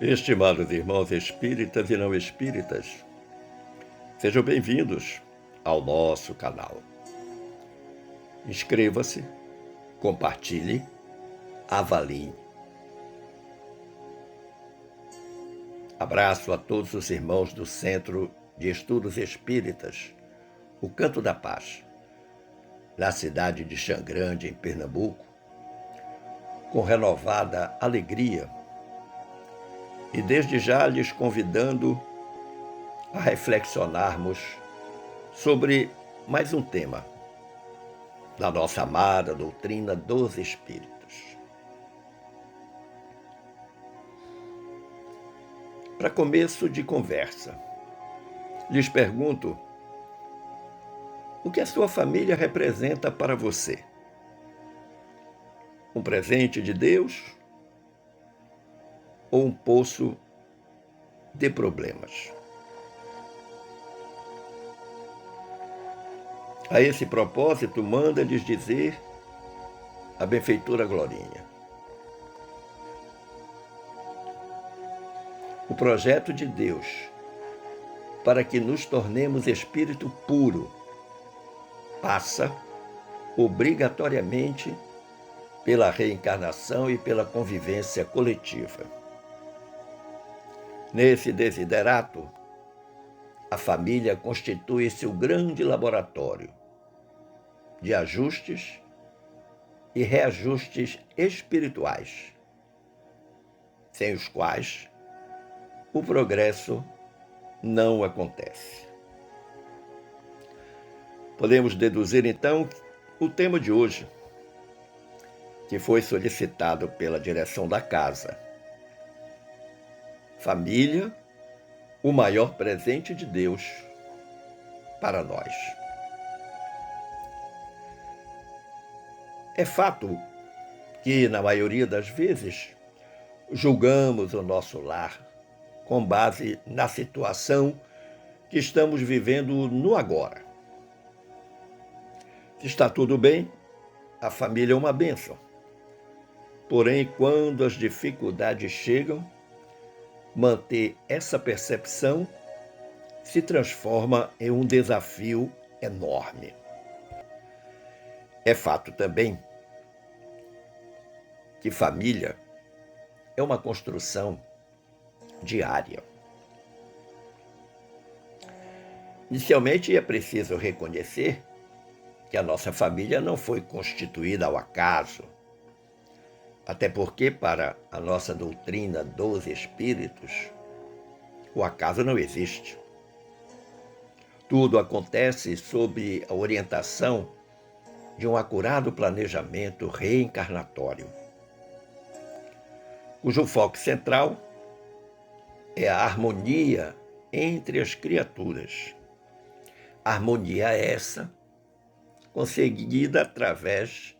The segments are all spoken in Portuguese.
Estimados irmãos espíritas e não espíritas, sejam bem-vindos ao nosso canal. Inscreva-se, compartilhe, avalie. Abraço a todos os irmãos do Centro de Estudos Espíritas, o Canto da Paz, na cidade de Xangrande, em Pernambuco, com renovada alegria e desde já lhes convidando a reflexionarmos sobre mais um tema da nossa amada doutrina dos Espíritos. Para começo de conversa, lhes pergunto: o que a sua família representa para você? Um presente de Deus ou um poço de problemas? A esse propósito, manda-lhes dizer a benfeitora Glorinha: o projeto de Deus para que nos tornemos espírito puro passa obrigatoriamente pela reencarnação e pela convivência coletiva. Nesse desiderato, a família constitui seu grande laboratório de ajustes e reajustes espirituais, sem os quais o progresso não acontece. Podemos deduzir, então, o tema de hoje, que foi solicitado pela direção da casa: família, o maior presente de Deus para nós. É fato que, na maioria das vezes, julgamos o nosso lar com base na situação que estamos vivendo no agora. Se está tudo bem, a família é uma bênção. Porém, quando as dificuldades chegam, manter essa percepção se transforma em um desafio enorme. É fato também que família é uma construção diária. Inicialmente, é preciso reconhecer que a nossa família não foi constituída ao acaso, até porque, para a nossa doutrina dos espíritos, o acaso não existe. Tudo acontece sob a orientação de um acurado planejamento reencarnatório, cujo foco central é a harmonia entre as criaturas. Harmonia essa conseguida através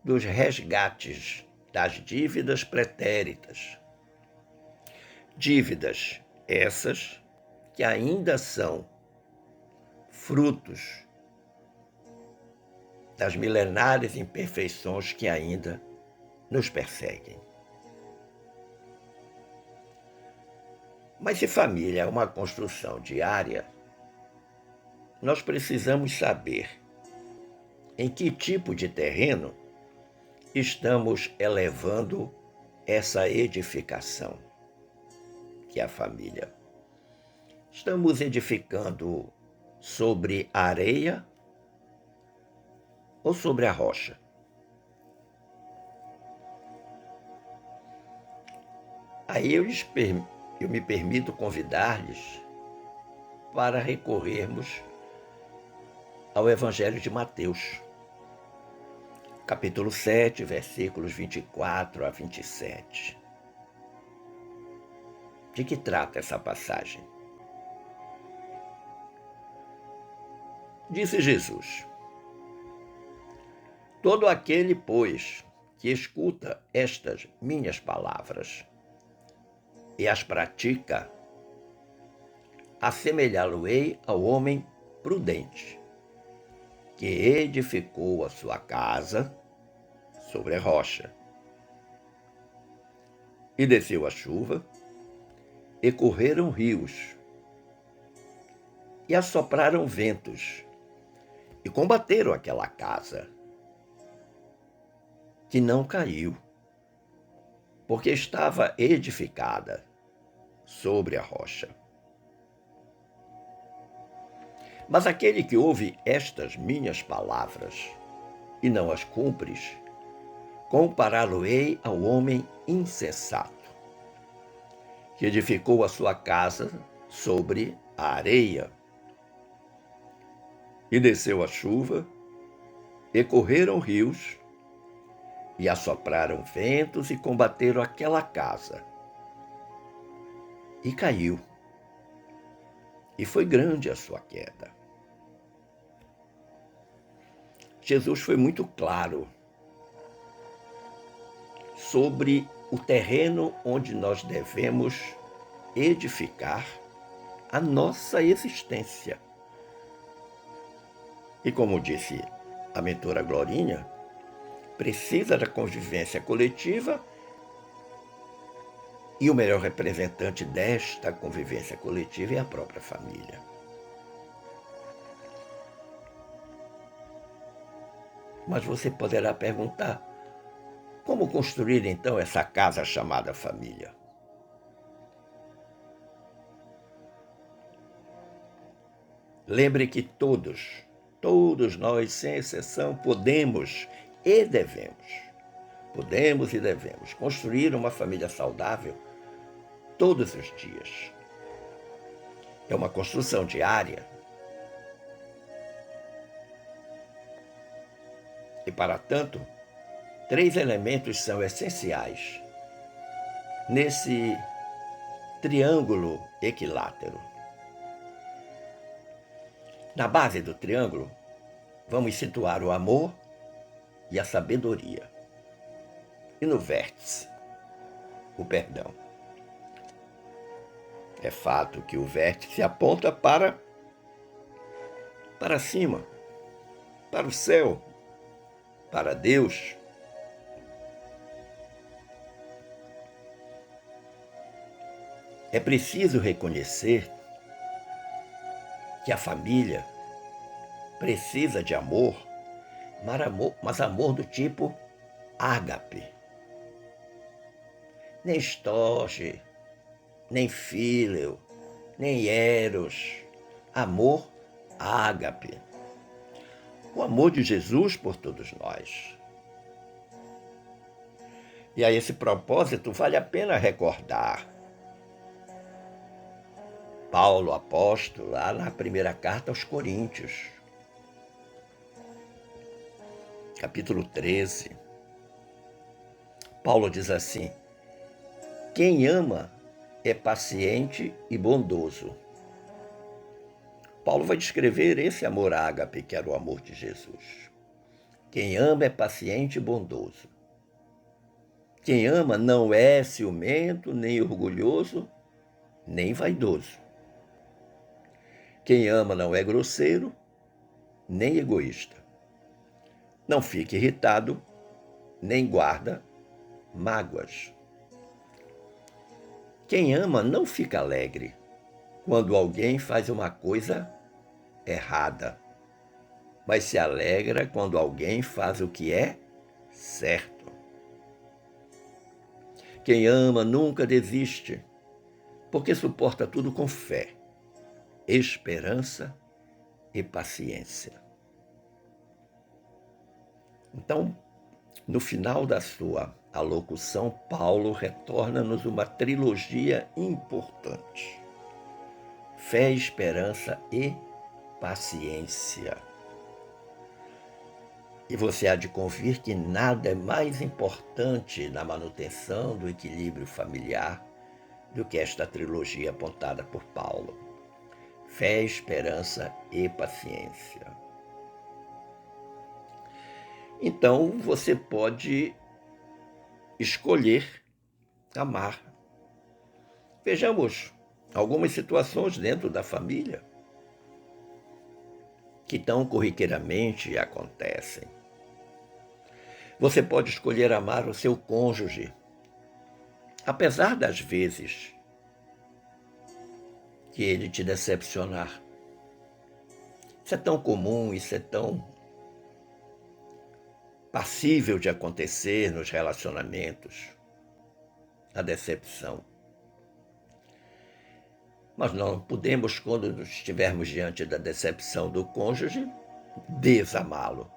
dos resgates das dívidas pretéritas. Dívidas essas que ainda são frutos das milenares imperfeições que ainda nos perseguem. Mas se família é uma construção diária, nós precisamos saber em que tipo de terreno estamos elevando essa edificação, que é a família. Estamos edificando sobre a areia ou sobre a rocha? Aí eu me permito convidar-lhes para recorrermos ao Evangelho de Mateus, capítulo 7, versículos 24 a 27. De que trata essa passagem? Disse Jesus: todo aquele, pois, que escuta estas minhas palavras e as pratica, assemelhá-lo-ei ao homem prudente, que edificou a sua casa sobre a rocha. E desceu a chuva, e correram rios, e assopraram ventos, e combateram aquela casa, que não caiu, porque estava edificada sobre a rocha. Mas aquele que ouve estas minhas palavras e não as cumpres, compará-lo-ei ao homem insensato, que edificou a sua casa sobre a areia. E desceu a chuva, e correram rios, e assopraram ventos, e combateram aquela casa. E caiu, e foi grande a sua queda. Jesus foi muito claro sobre o terreno onde nós devemos edificar a nossa existência. E como disse a mentora Glorinha, precisa da convivência coletiva, e o melhor representante desta convivência coletiva é a própria família. Mas você poderá perguntar, como construir então essa casa chamada família? Lembre que todos nós, sem exceção, podemos e devemos construir uma família saudável todos os dias. É uma construção diária. E, para tanto, 3 elementos são essenciais nesse triângulo equilátero. Na base do triângulo, vamos situar o amor e a sabedoria. E no vértice, o perdão. É fato que o vértice aponta para cima, para o céu, para Deus. É preciso reconhecer que a família precisa de amor, mas amor do tipo ágape. Nem storge, nem fíleo, nem eros. Amor ágape. O amor de Jesus por todos nós. E a esse propósito vale a pena recordar Paulo, apóstolo, lá na primeira carta aos Coríntios, capítulo 13. Paulo diz assim: quem ama é paciente e bondoso. Paulo vai descrever esse amor ágape, que era o amor de Jesus. Quem ama é paciente e bondoso. Quem ama não é ciumento, nem orgulhoso, nem vaidoso. Quem ama não é grosseiro, nem egoísta. Não fica irritado, nem guarda mágoas. Quem ama não fica alegre quando alguém faz uma coisa errada, mas se alegra quando alguém faz o que é certo. Quem ama nunca desiste, porque suporta tudo com fé, esperança e paciência. Então, no final da sua alocução, Paulo retorna-nos uma trilogia importante: fé, esperança e paciência. E você há de convir que nada é mais importante na manutenção do equilíbrio familiar do que esta trilogia apontada por Paulo: fé, esperança e paciência. Então, você pode escolher amar. Vejamos algumas situações dentro da família que tão corriqueiramente acontecem. Você pode escolher amar o seu cônjuge, apesar das vezes que ele te decepcionar. Isso é tão comum, isso é tão passível de acontecer nos relacionamentos, a decepção. Mas não podemos, quando estivermos diante da decepção do cônjuge, desamá-lo.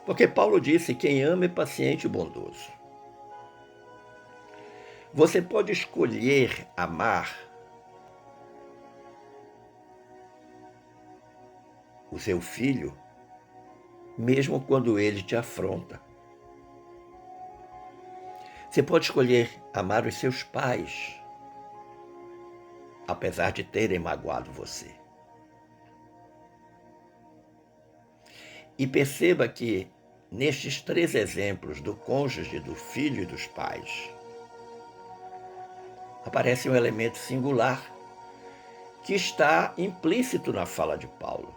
Porque Paulo disse: quem ama é paciente e bondoso. Você pode escolher amar o seu filho, mesmo quando ele te afronta. Você pode escolher amar os seus pais, apesar de terem magoado você. E perceba que, nestes 3 exemplos do cônjuge, do filho e dos pais, aparece um elemento singular que está implícito na fala de Paulo,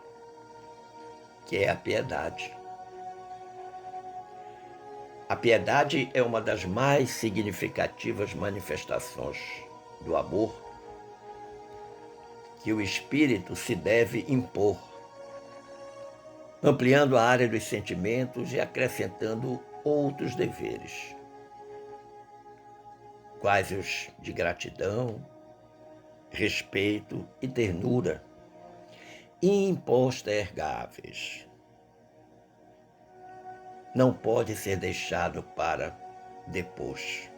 que é a piedade. A piedade é uma das mais significativas manifestações do amor que o espírito se deve impor, ampliando a área dos sentimentos e acrescentando outros deveres, quais os de gratidão, respeito e ternura, impostergáveis. Não pode ser deixado para depois.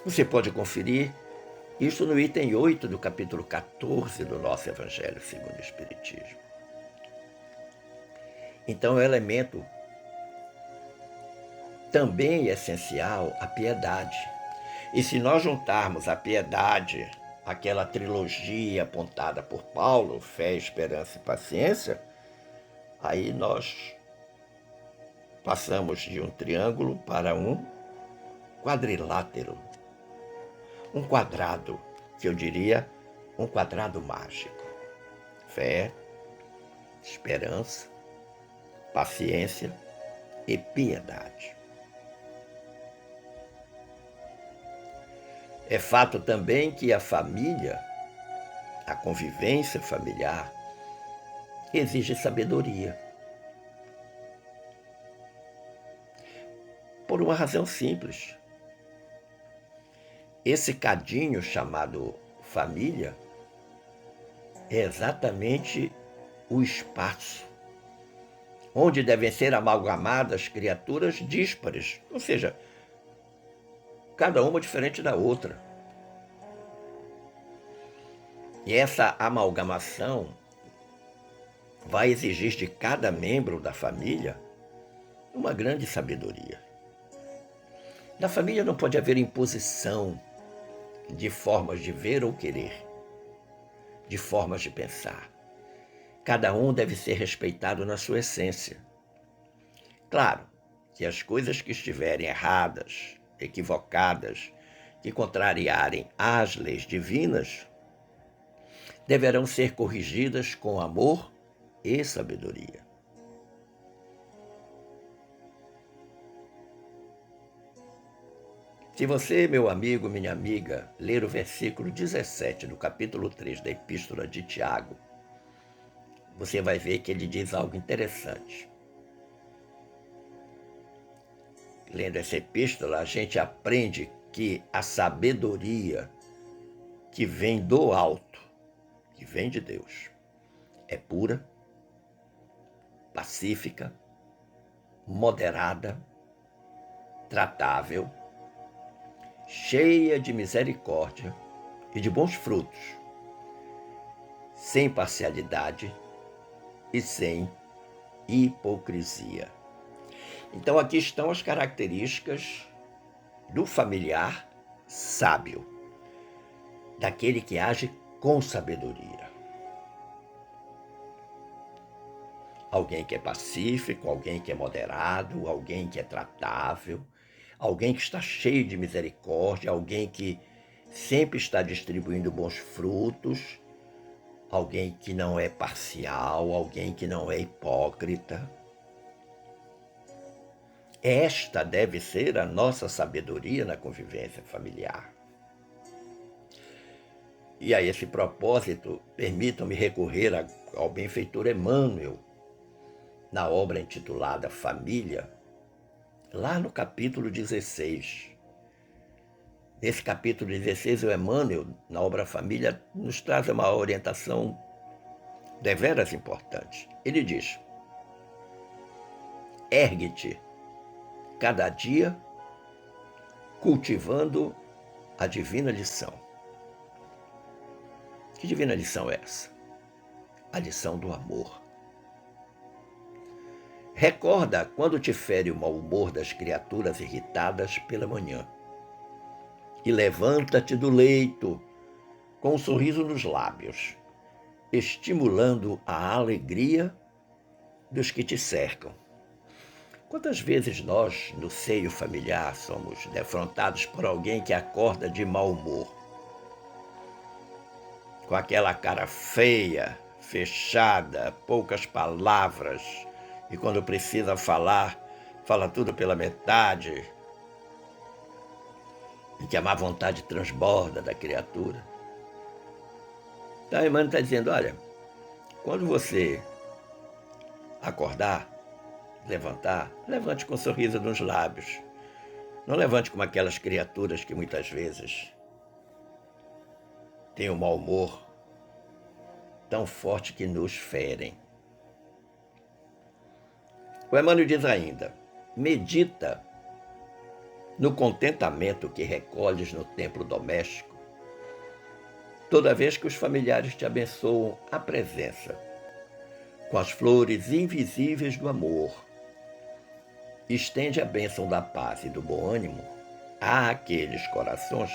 Você pode conferir isso no item 8 do capítulo 14 do nosso Evangelho segundo o Espiritismo. Então, é um elemento também essencial a piedade. E se nós juntarmos a piedade àquela trilogia apontada por Paulo, fé, esperança e paciência, aí nós passamos de um triângulo para um quadrilátero, um quadrado, que eu diria um quadrado mágico. Fé, esperança, paciência e piedade. É fato também que a família, a convivência familiar, exige sabedoria. Por uma razão simples. Esse cadinho chamado família é exatamente o espaço onde devem ser amalgamadas criaturas díspares, ou seja, cada uma diferente da outra. E essa amalgamação vai exigir de cada membro da família uma grande sabedoria. Na família não pode haver imposição de formas de ver ou querer, de formas de pensar. Cada um deve ser respeitado na sua essência. Claro que as coisas que estiverem erradas, equivocadas, que contrariarem as leis divinas, deverão ser corrigidas com amor e sabedoria. Se você, meu amigo, minha amiga, ler o versículo 17 do capítulo 3 da Epístola de Tiago, você vai ver que ele diz algo interessante. Lendo essa epístola, a gente aprende que a sabedoria que vem do alto, que vem de Deus, é pura, pacífica, moderada, tratável, cheia de misericórdia e de bons frutos, sem parcialidade e sem hipocrisia. Então aqui estão as características do familiar sábio, daquele que age com sabedoria. Alguém que é pacífico, alguém que é moderado, alguém que é tratável, alguém que está cheio de misericórdia, alguém que sempre está distribuindo bons frutos, alguém que não é parcial, alguém que não é hipócrita. Esta deve ser a nossa sabedoria na convivência familiar. E a esse propósito, permitam-me recorrer ao benfeitor Emmanuel, na obra intitulada Família, lá no capítulo 16. Nesse capítulo 16, o Emmanuel, na obra Família, nos traz uma orientação deveras importante. Ele diz: ergue-te cada dia cultivando a divina lição. Que divina lição é essa? A lição do amor. Recorda quando te fere o mau humor das criaturas irritadas pela manhã. E levanta-te do leito com um sorriso nos lábios, estimulando a alegria dos que te cercam. Quantas vezes nós, no seio familiar, somos defrontados por alguém que acorda de mau humor, com aquela cara feia, fechada, poucas palavras, e quando precisa falar, fala tudo pela metade, e que a má vontade transborda da criatura. Então a Emmanuel está dizendo, olha, quando você acordar, levantar, levante com um sorriso nos lábios. Não levante como aquelas criaturas que muitas vezes têm um mau humor tão forte que nos ferem. O Emmanuel diz ainda, medita no contentamento que recolhes no templo doméstico, toda vez que os familiares te abençoam a presença, com as flores invisíveis do amor. Estende a bênção da paz e do bom ânimo àqueles corações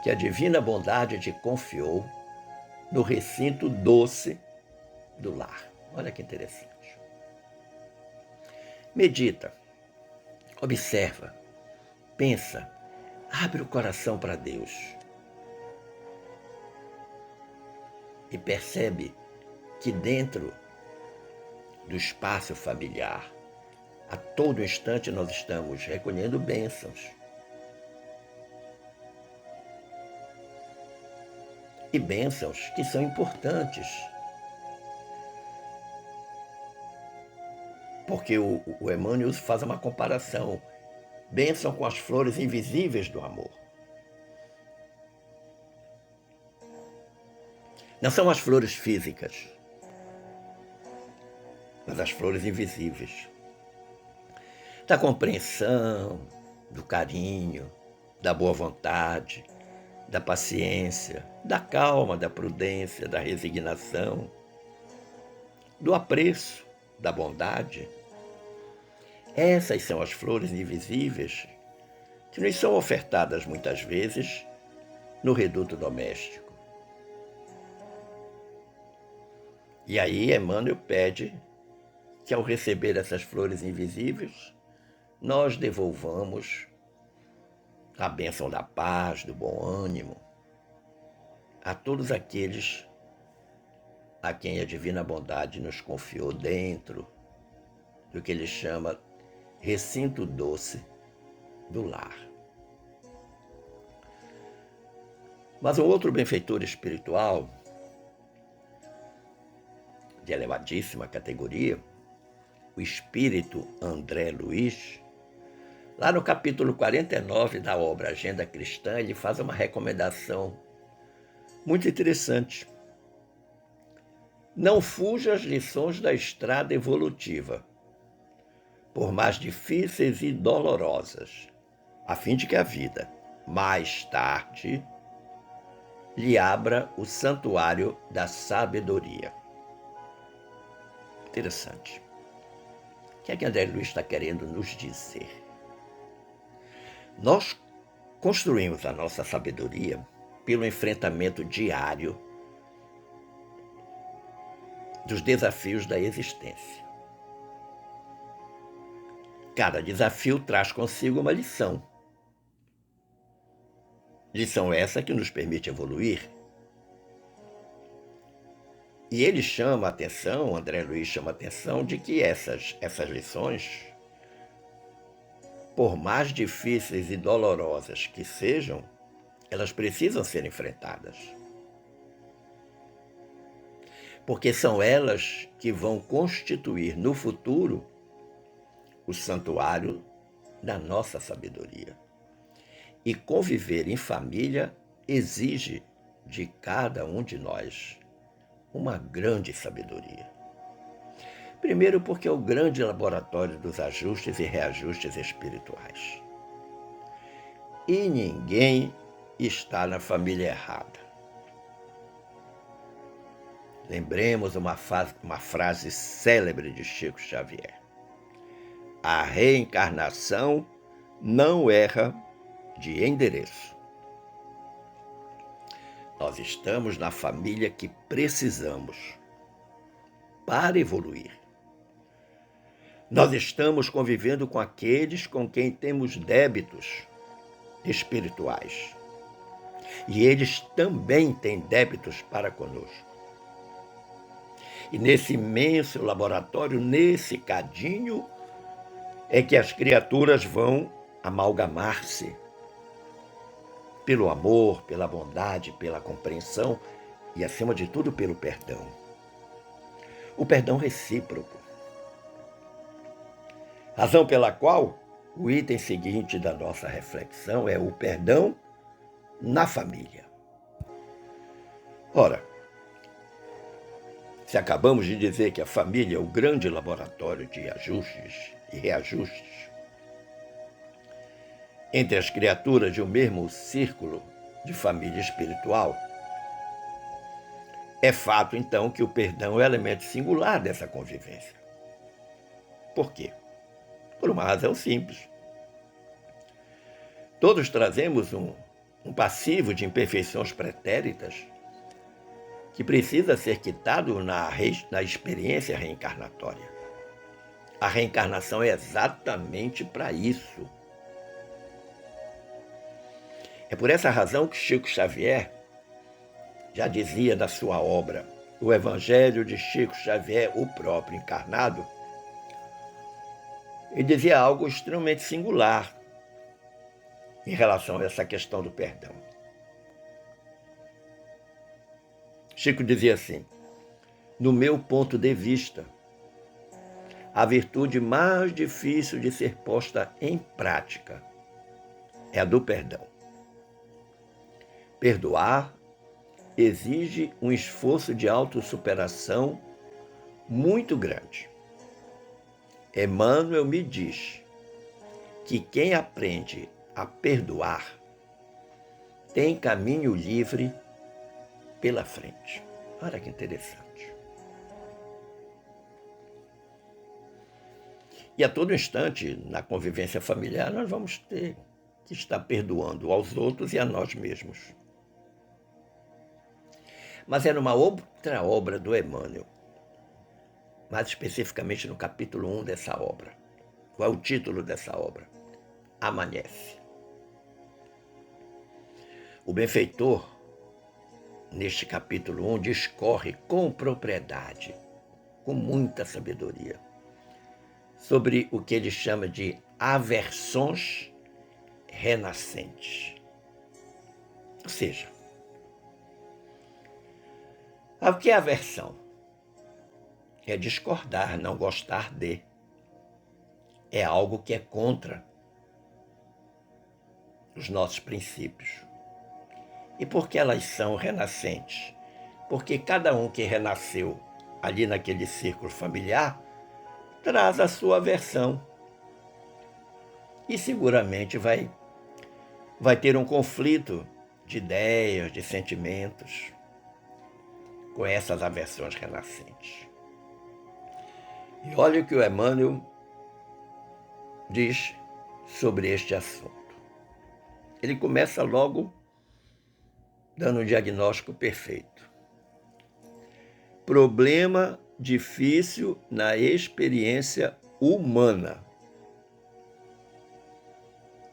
que a divina bondade te confiou no recinto doce do lar. Olha que interessante. Medita, observa, pensa, abre o coração para Deus e percebe que dentro do espaço familiar, a todo instante nós estamos recolhendo bênçãos. E bênçãos que são importantes. Porque o Emmanuel faz uma comparação. Bênção com as flores invisíveis do amor. Não são as flores físicas, mas as flores invisíveis. Da compreensão, do carinho, da boa vontade, da paciência, da calma, da prudência, da resignação, do apreço, da bondade. Essas são as flores invisíveis que nos são ofertadas muitas vezes no reduto doméstico. E aí Emmanuel pede que ao receber essas flores invisíveis, nós devolvamos a bênção da paz, do bom ânimo, a todos aqueles a quem a divina bondade nos confiou dentro do que ele chama recinto doce do lar. Mas um outro benfeitor espiritual de elevadíssima categoria, o espírito André Luiz, lá no capítulo 49 da obra Agenda Cristã, ele faz uma recomendação muito interessante. Não fuja às lições da estrada evolutiva, por mais difíceis e dolorosas, a fim de que a vida, mais tarde, lhe abra o santuário da sabedoria. Interessante. O que é que André Luiz está querendo nos dizer? Nós construímos a nossa sabedoria pelo enfrentamento diário dos desafios da existência. Cada desafio traz consigo uma lição. Lição essa que nos permite evoluir. E ele chama a atenção, André Luiz chama a atenção, de que essas lições, por mais difíceis e dolorosas que sejam, elas precisam ser enfrentadas. porque são elas que vão constituir no futuro o santuário da nossa sabedoria. E conviver em família exige de cada um de nós uma grande sabedoria. Primeiro, porque é o grande laboratório dos ajustes e reajustes espirituais. E ninguém está na família errada. Lembremos uma frase célebre de Chico Xavier: a reencarnação não erra de endereço. Nós estamos na família que precisamos para evoluir. Nós estamos convivendo com aqueles com quem temos débitos espirituais. E eles também têm débitos para conosco. E nesse imenso laboratório, nesse cadinho, é que as criaturas vão amalgamar-se pelo amor, pela bondade, pela compreensão e, acima de tudo, pelo perdão. O perdão recíproco. Razão pela qual o item seguinte da nossa reflexão é o perdão na família. Ora, se acabamos de dizer que a família é o grande laboratório de ajustes e reajustes entre as criaturas de um mesmo círculo de família espiritual, é fato, então, que o perdão é o elemento singular dessa convivência. Por quê? Por uma razão simples. Todos trazemos um passivo de imperfeições pretéritas que precisa ser quitado na experiência reencarnatória. A reencarnação é exatamente para isso. É por essa razão que Chico Xavier já dizia da sua obra, o Evangelho de Chico Xavier, o próprio encarnado, ele dizia algo extremamente singular em relação a essa questão do perdão. Chico dizia assim: no meu ponto de vista, a virtude mais difícil de ser posta em prática é a do perdão. Perdoar exige um esforço de autossuperação muito grande. Emmanuel me diz que quem aprende a perdoar tem caminho livre pela frente. Olha que interessante. E a todo instante, na convivência familiar, nós vamos ter que estar perdoando aos outros e a nós mesmos. Mas era uma outra obra do Emmanuel, mais especificamente no capítulo 1 dessa obra. Qual é o título dessa obra? Amanhece. O benfeitor, neste capítulo 1, discorre com propriedade, com muita sabedoria, sobre o que ele chama de aversões renascentes. Ou seja, o que é aversão? É discordar, não gostar de. É algo que é contra os nossos princípios. E por que elas são renascentes? Porque cada um que renasceu ali naquele círculo familiar traz a sua versão. E seguramente vai ter um conflito de ideias, de sentimentos com essas aversões renascentes. E olha o que o Emmanuel diz sobre este assunto. Ele começa logo dando um diagnóstico perfeito. Problema difícil na experiência humana,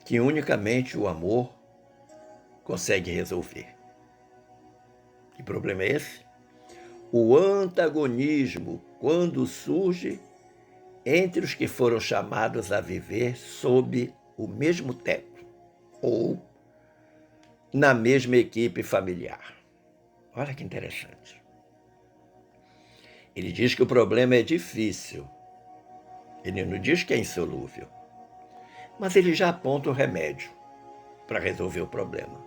que unicamente o amor consegue resolver. Que problema é esse? O antagonismo, quando surge entre os que foram chamados a viver sob o mesmo teto ou na mesma equipe familiar. Olha que interessante. Ele diz que o problema é difícil. Ele não diz que é insolúvel. Mas ele já aponta o remédio para resolver o problema.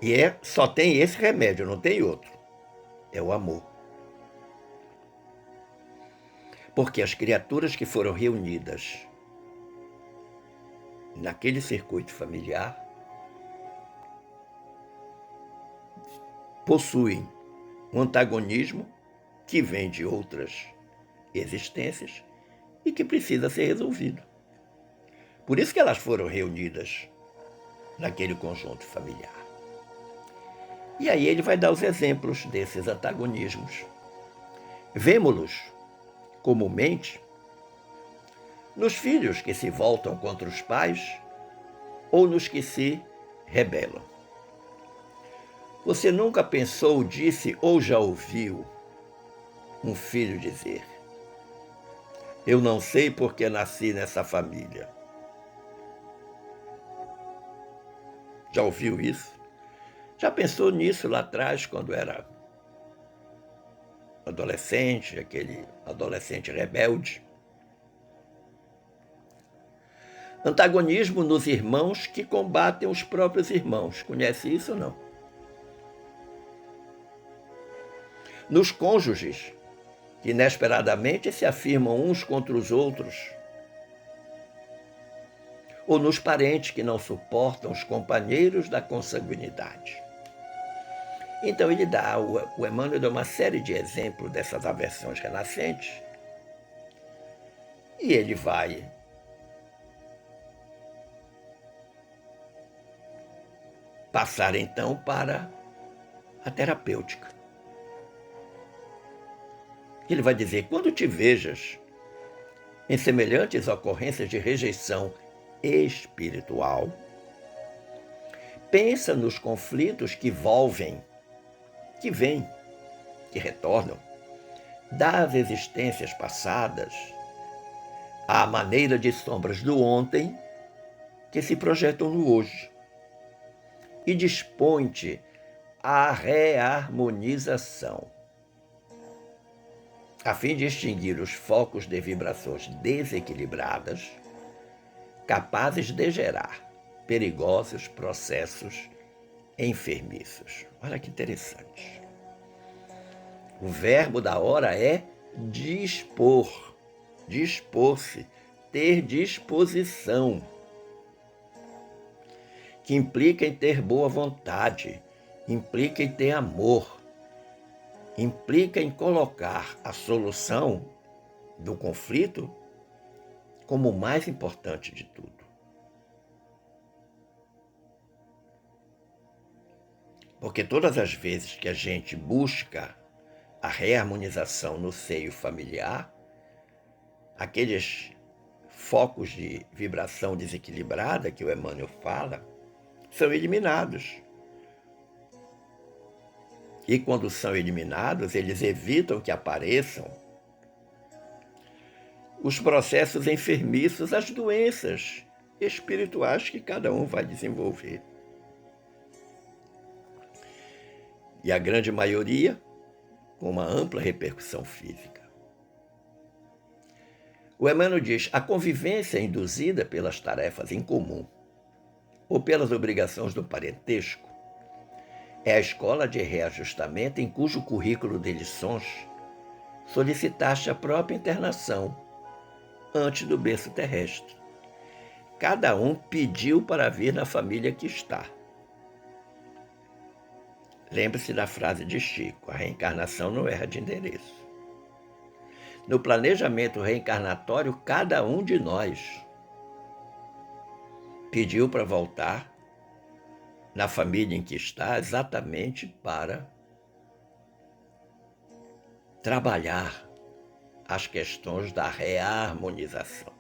E só tem esse remédio, não tem outro. É o amor. Porque as criaturas que foram reunidas naquele circuito familiar possuem um antagonismo que vem de outras existências e que precisa ser resolvido. Por isso que elas foram reunidas naquele conjunto familiar. E aí ele vai dar os exemplos desses antagonismos. Vemo-los comumente nos filhos que se voltam contra os pais ou nos que se rebelam. Você nunca pensou, disse ou já ouviu um filho dizer: eu não sei porque nasci nessa família? Já ouviu isso? Já pensou nisso lá atrás, quando era adolescente, aquele adolescente rebelde? Antagonismo nos irmãos que combatem os próprios irmãos. Conhece isso ou não? Nos cônjuges, que inesperadamente se afirmam uns contra os outros. Ou nos parentes que não suportam os companheiros da consanguinidade. Então ele dá, o Emmanuel dá uma série de exemplos dessas aversões renascentes e ele vai passar então para a terapêutica. Ele vai dizer: quando te vejas em semelhantes ocorrências de rejeição espiritual, pensa nos conflitos que vêm, que retornam das existências passadas, à maneira de sombras do ontem que se projetam no hoje, e dispõe-te à reharmonização, a fim de extinguir os focos de vibrações desequilibradas, capazes de gerar perigosos processos enfermiços. Olha que interessante. O verbo da hora é dispor, dispor-se, ter disposição, que implica em ter boa vontade, implica em ter amor, implica em colocar a solução do conflito como o mais importante de tudo. Porque todas as vezes que a gente busca a reharmonização no seio familiar, aqueles focos de vibração desequilibrada que o Emmanuel fala, são eliminados. E quando são eliminados, eles evitam que apareçam os processos enfermiços, as doenças espirituais que cada um vai desenvolver. E a grande maioria com uma ampla repercussão física. O Emmanuel diz: a convivência induzida pelas tarefas em comum ou pelas obrigações do parentesco é a escola de reajustamento em cujo currículo de lições solicitaste a própria internação antes do berço terrestre. Cada um pediu para vir na família que está. Lembre-se da frase de Chico: a reencarnação não erra de endereço. No planejamento reencarnatório, cada um de nós pediu para voltar na família em que está, exatamente para trabalhar as questões da reharmonização.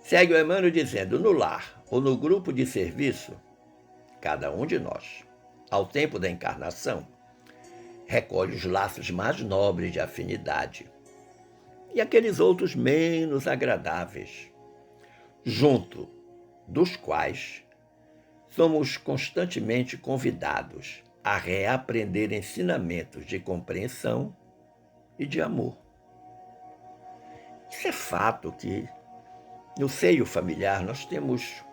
Segue o Emmanuel dizendo: no lar ou no grupo de serviço, cada um de nós, ao tempo da encarnação, recolhe os laços mais nobres de afinidade e aqueles outros menos agradáveis, junto dos quais somos constantemente convidados a reaprender ensinamentos de compreensão e de amor. Isso é fato que no seio familiar nós temos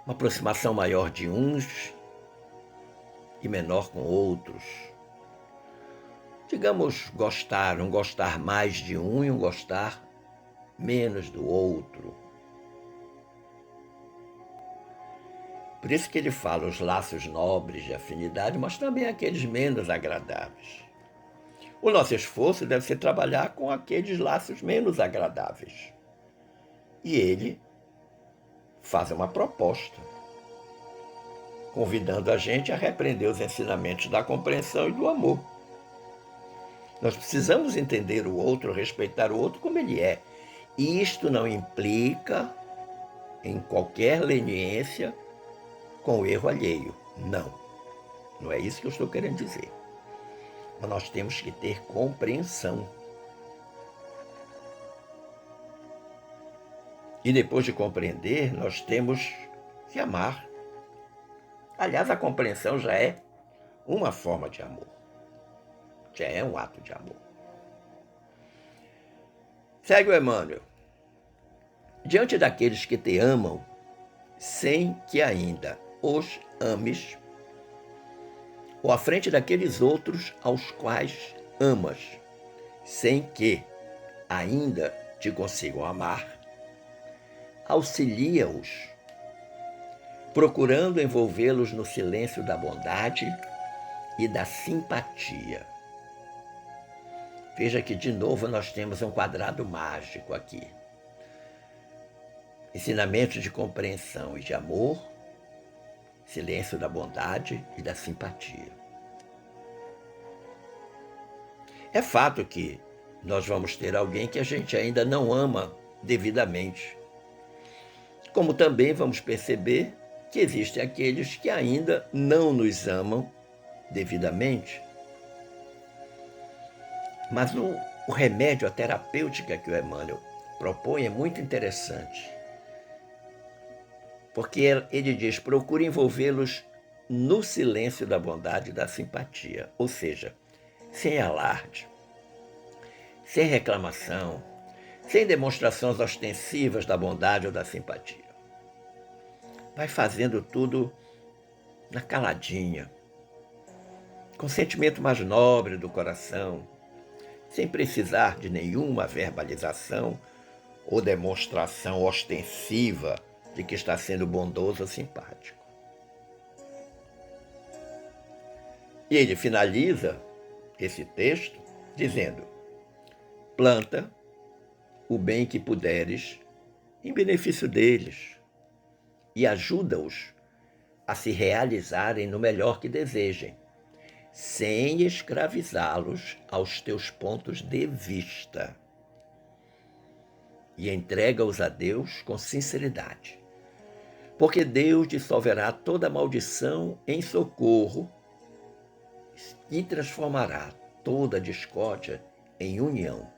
uma aproximação maior de uns e menor com outros. Digamos, um gostar mais de um e um gostar menos do outro. Por isso que ele fala os laços nobres de afinidade, mas também aqueles menos agradáveis. O nosso esforço deve ser trabalhar com aqueles laços menos agradáveis. E ele faz uma proposta, convidando a gente a repreender os ensinamentos da compreensão e do amor. Nós precisamos entender o outro, respeitar o outro como ele é. E isto não implica em qualquer leniência com o erro alheio. Não. Não é isso que eu estou querendo dizer. Mas nós temos que ter compreensão. E depois de compreender, nós temos que amar. Aliás, a compreensão já é uma forma de amor. Já é um ato de amor. Segue o Emmanuel. Diante daqueles que te amam, sem que ainda os ames, ou à frente daqueles outros aos quais amas, sem que ainda te consigam amar, auxilia-os, procurando envolvê-los no silêncio da bondade e da simpatia. Veja que, de novo, nós temos um quadrado mágico aqui. Ensinamentos de compreensão e de amor, silêncio da bondade e da simpatia. É fato que nós vamos ter alguém que a gente ainda não ama devidamente. Como também vamos perceber que existem aqueles que ainda não nos amam devidamente. Mas o remédio, a terapêutica que o Emmanuel propõe é muito interessante. Porque ele diz, procure envolvê-los no silêncio da bondade e da simpatia. Ou seja, sem alarde, sem reclamação, sem demonstrações ostensivas da bondade ou da simpatia. Vai fazendo tudo na caladinha, com o sentimento mais nobre do coração, sem precisar de nenhuma verbalização ou demonstração ostensiva de que está sendo bondoso ou simpático. E ele finaliza esse texto dizendo: planta o bem que puderes em benefício deles e ajuda-os a se realizarem no melhor que desejem, sem escravizá-los aos teus pontos de vista. E entrega-os a Deus com sinceridade, porque Deus dissolverá toda maldição em socorro e transformará toda discórdia em união,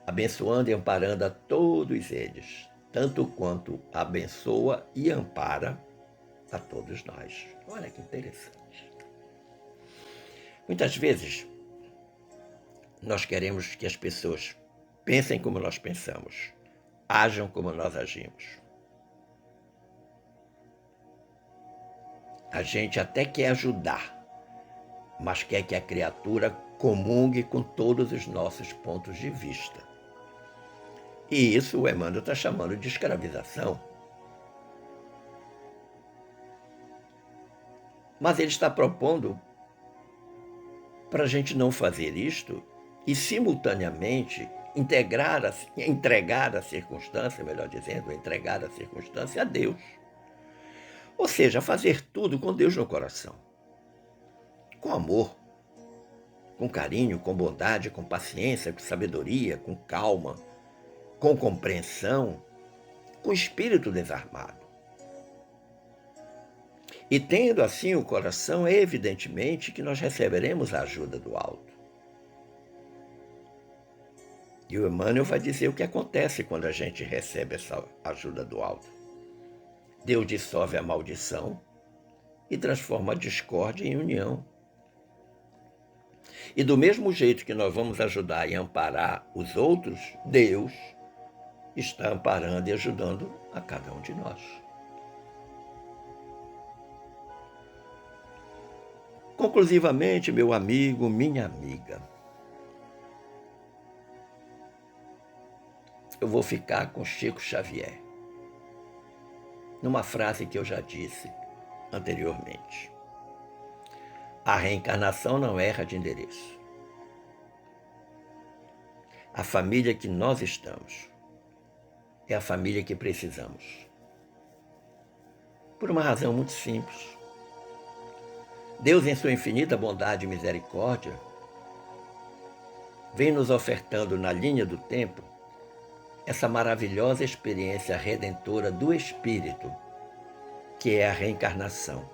abençoando e amparando a todos eles, tanto quanto abençoa e ampara a todos nós. Olha que interessante. Muitas vezes, nós queremos que as pessoas pensem como nós pensamos, ajam como nós agimos. A gente até quer ajudar, mas quer que a criatura comungue com todos os nossos pontos de vista. E isso o Emmanuel está chamando de escravização. Mas ele está propondo para a gente não fazer isto e, simultaneamente, entregar a circunstância, melhor dizendo, entregar a circunstância a Deus. Ou seja, fazer tudo com Deus no coração. Com amor, com carinho, com bondade, com paciência, com sabedoria, com calma, com compreensão, com espírito desarmado. E tendo assim o coração, é evidentemente que nós receberemos a ajuda do alto. E o Emmanuel vai dizer o que acontece quando a gente recebe essa ajuda do alto. Deus dissolve a maldição e transforma a discórdia em união. E do mesmo jeito que nós vamos ajudar e amparar os outros, Deus está amparando e ajudando a cada um de nós. Conclusivamente, meu amigo, minha amiga, eu vou ficar com Chico Xavier, numa frase que eu já disse anteriormente. A reencarnação não erra de endereço. A família que nós estamos é a família que precisamos. Por uma razão muito simples. Deus, em sua infinita bondade e misericórdia, vem nos ofertando na linha do tempo essa maravilhosa experiência redentora do Espírito, que é a reencarnação.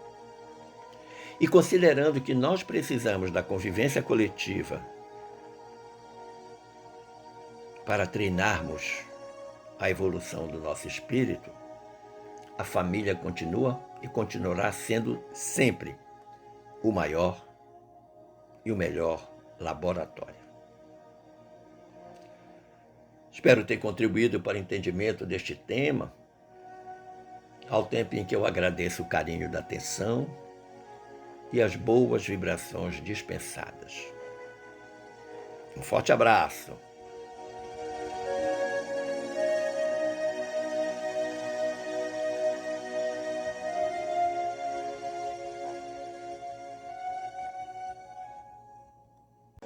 E considerando que nós precisamos da convivência coletiva para treinarmos a evolução do nosso espírito, a família continua e continuará sendo sempre o maior e o melhor laboratório. Espero ter contribuído para o entendimento deste tema, ao tempo em que eu agradeço o carinho da atenção e as boas vibrações dispensadas. Um forte abraço.